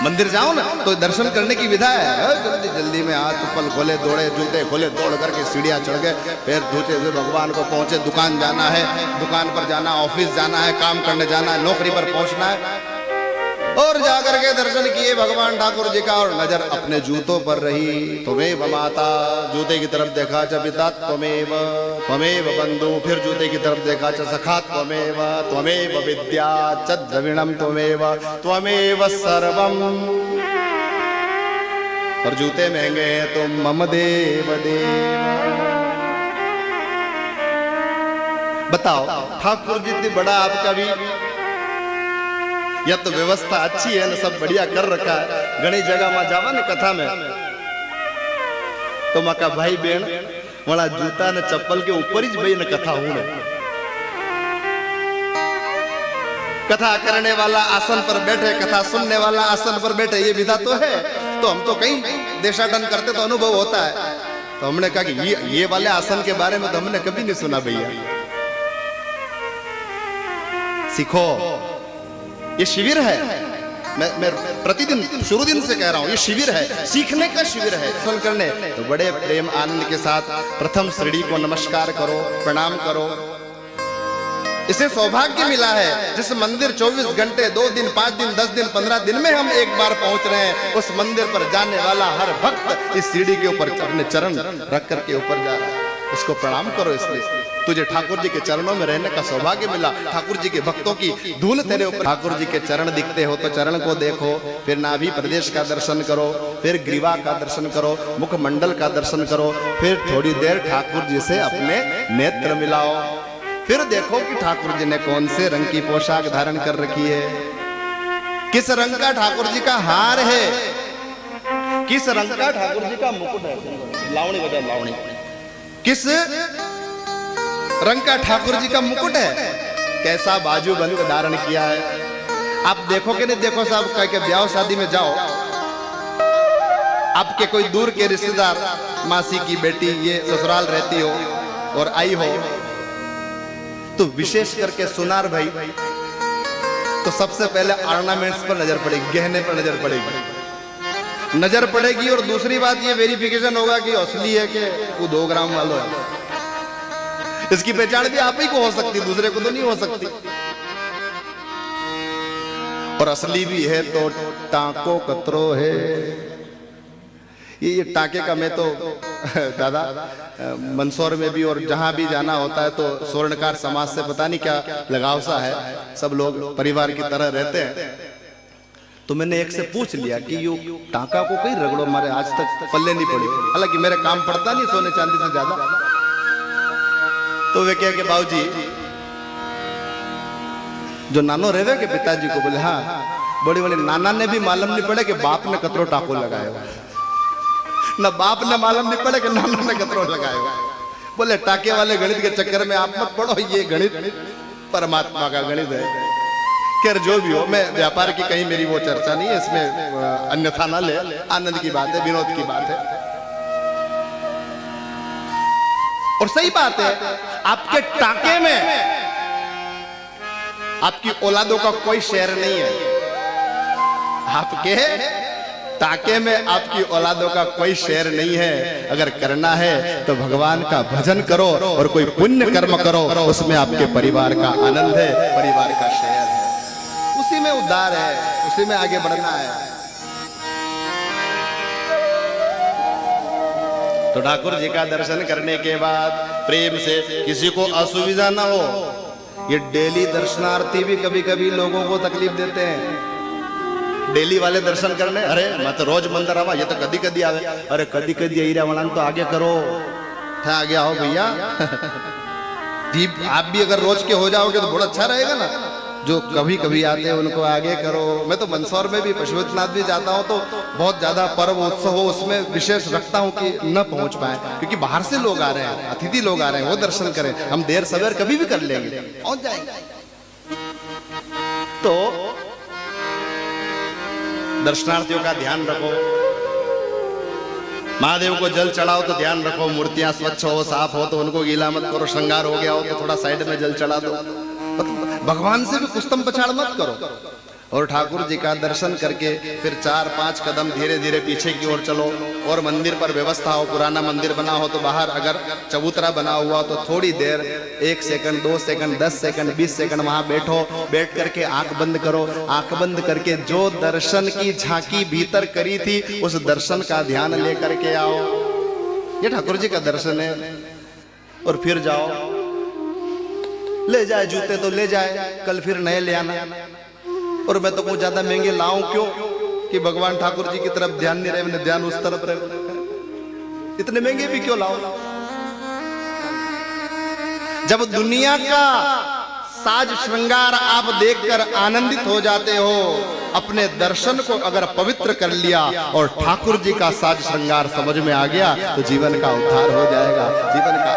मंदिर जाओ ना तो दर्शन करने की विधा है, जल्दी जल्दी में हाथ चप्पल खोले दौड़े, जूते खोले दौड़ करके सीढ़ियाँ चढ़ गए, पैर धोते हुए भगवान को पहुंचे। दुकान जाना है, दुकान पर जाना, ऑफिस जाना है, काम करने जाना है, नौकरी पर पहुंचना है, और जाकर के दर्शन किए भगवान ठाकुर जी का, और नजर अपने जूतों पर रही। त्वमेव माता, जूते की तरफ देखा, च पिता त्वमेव, त्वमेव बंधु, फिर जूते की तरफ देखा, च सखा त्वमेव, त्वमेव विद्या, च द्रविणम त्वमेव, त्वमेव सर्वम। और जूते महंगे हैं तो मम देव देव। बताओ ठाकुर जी इतनी बड़ा आपका भी, या तो व्यवस्था अच्छी है ना, सब बढ़िया कर रखा है। घनी जगह में जावा ने कथा में तो माका भाई बहन वड़ा जूता ने चप्पल के ऊपर ही भाई ने कथा हूं ने। कथा करने वाला आसन पर बैठे, कथा सुनने वाला आसन पर बैठे, ये विधा तो है। तो हम तो कहीं देशाटन करते तो अनुभव होता है, तो हमने कहा कि ये वाले आसन के बारे में तो हमने कभी नहीं सुना भैया, सीखो। ये शिविर है, मैं प्रतिदिन शुरू दिन से कह रहा हूं, ये शिविर है, सीखने का शिविर है। दर्शन करने तो बड़े प्रेम आनंद के साथ प्रथम श्रेणी को नमस्कार करो, प्रणाम करो। इसे सौभाग्य मिला है जिस मंदिर 24 घंटे 2 दिन 5 दिन 10 दिन 15 दिन में हम एक बार पहुंच रहे हैं, उस मंदिर पर जाने वाला हर भक्त इस सीढ़ी के ऊपर अपने चरण रख करके ऊपर जा रहा है। इसको प्रणाम करो, इसलिए तुझे ठाकुर जी के चरणों में रहने का सौभाग्य मिला। ठाकुर जी के भक्तों की धूल तेरे ऊपर। ठाकुर जी के चरण दिखते हो तो चरण को देखो, फिर नाभि प्रदेश का दर्शन करो, फिर ग्रीवा का दर्शन करो, मुखमंडल का दर्शन करो, फिर थोड़ी देर ठाकुर जी से अपने नेत्र मिलाओ, फिर देखो कि ठाकुर जी ने कौन से रंग की पोशाक धारण कर रखी है, किस रंग का ठाकुर जी का हार है, किस रंग का ठाकुर जी का मुकुट है। लावणी बजा लावणी, किस रंग का ठाकुर जी का मुकुट है, कैसा बाजूबंद धारण किया है। आप देखो कि नहीं देखो साहब, कह के ब्याह शादी में जाओ, आपके कोई दूर के रिश्तेदार, मासी की बेटी ये ससुराल रहती हो और आई हो, तो विशेष करके सुनार भाई, तो सबसे पहले ऑर्नामेंट्स पर नजर पड़ेगी, गहने पर नजर पड़ेगी, नजर पड़ेगी। और दूसरी बात ये वेरिफिकेशन होगा कि असली है कि वो 2 ग्राम वाला है। इसकी पहचान भी आप ही को हो सकती, दूसरे को तो नहीं हो सकती। और असली भी है तो टाको कतरो है। ये टाके का मैं तो दादा मंदसौर में भी और जहां भी जाना होता है तो स्वर्णकार समाज से पता नहीं क्या लगाव सा है, सब लोग परिवार की तरह रहते हैं। तो मैंने एक से पूछ लिया कि यो टाका को कहीं रगड़ो, मारे आज तक पल्ले नहीं पड़ी। हालांकि मेरे काम पड़ता नहीं सोने चांदी से ज्यादा। तो वे क्या कि बाबूजी जो नानो रेवे के पिताजी को बोले, हाँ बड़ी बड़ी नाना ने भी मालूम नहीं पड़े कि बाप ने कतरो टाको लगाया, ना बाप ने मालूम नहीं पड़े कि नाना ने कतरो लगाया। बोले टाके वाले गणित के चक्कर में आप मत पढ़ो, ये गणित परमात्मा का गणित है। खैर जो भी हो, मैं व्यापार की कहीं मेरी वो चर्चा नहीं है, इसमें अन्यथा ना ले, आनंद की बात है, विनोद की बात है। और सही बात है, आपके टाके में आपकी औलादों का कोई शेयर नहीं है। आपके टाके में आपकी औलादों का कोई शेयर नहीं है। अगर करना है तो भगवान का भजन करो और कोई पुण्य कर्म करो, उसमें आपके परिवार का आनंद है, परिवार का शेयर है, उसी में उद्धार है, उसी में आगे बढ़ना है। तो ठाकुर जी का दर्शन करने के बाद प्रेम से, किसी को असुविधा ना हो। ये डेली दर्शनार्थी भी कभी कभी लोगों को तकलीफ देते हैं। डेली वाले दर्शन करने, अरे मैं तो रोज मंदिर आवा, ये तो कदी कदी आवे, अरे कदी कदी हीरा वाला तो आगे करो, आगे आओ भैया। आप भी अगर रोज के हो जाओगे तो बहुत अच्छा रहेगा ना। जो कभी कभी आते हैं उनको आगे करो। मैं तो मंदसौर में भी पशुपतिनाथ भी जाता हूँ तो बहुत ज्यादा पर्व उत्सव हो, उसमें विशेष रखता हूँ कि न पहुंच पाए, क्योंकि बाहर से लोग आ रहे हैं, अतिथि लोग आ रहे हैं, वो दर्शन करें। हम देर सवेर कभी भी कर लेंगे, पहुंच जाएंगे। तो दर्शनार्थियों का ध्यान रखो, महादेव को जल चढ़ाओ तो ध्यान रखो, मूर्तियां स्वच्छ हो साफ हो तो उनको गीला मत करो, श्रृंगार हो गया हो तो थोड़ा साइड में जल चढ़ा दो। भगवान से भी कुस्तम पछाड़ मत करो। और ठाकुर जी का दर्शन करके फिर 4-5 कदम धीरे धीरे पीछे की ओर चलो। और मंदिर पर व्यवस्था हो, पुराना मंदिर बना हो तो बाहर अगर चबूतरा बना हुआ तो थोड़ी देर 1 सेकंड 2 सेकंड 10 सेकंड 20 सेकंड वहां बैठो। बैठ करके आंख बंद करो। आंख बंद करके जो दर्शन की झांकी भीतर करी थी उस दर्शन का ध्यान लेकर के आओ। ये ठाकुर जी का दर्शन है। और फिर जाओ। ले जाए जूते तो ले जाए, कल फिर नए ले आना। और मैं तो कुछ ज्यादा महंगे लाऊं क्यों कि भगवान ठाकुर जी की तरफ ध्यान नहीं रहे, मैंने ध्यान उस तरफ रहे। इतने महंगे भी क्यों लाऊं? जब दुनिया का साज श्रृंगार आप देखकर आनंदित हो जाते हो, अपने दर्शन को अगर पवित्र कर लिया और ठाकुर जी का साज श्रृंगार समझ में आ गया तो जीवन का उद्धार हो जाएगा, जीवन का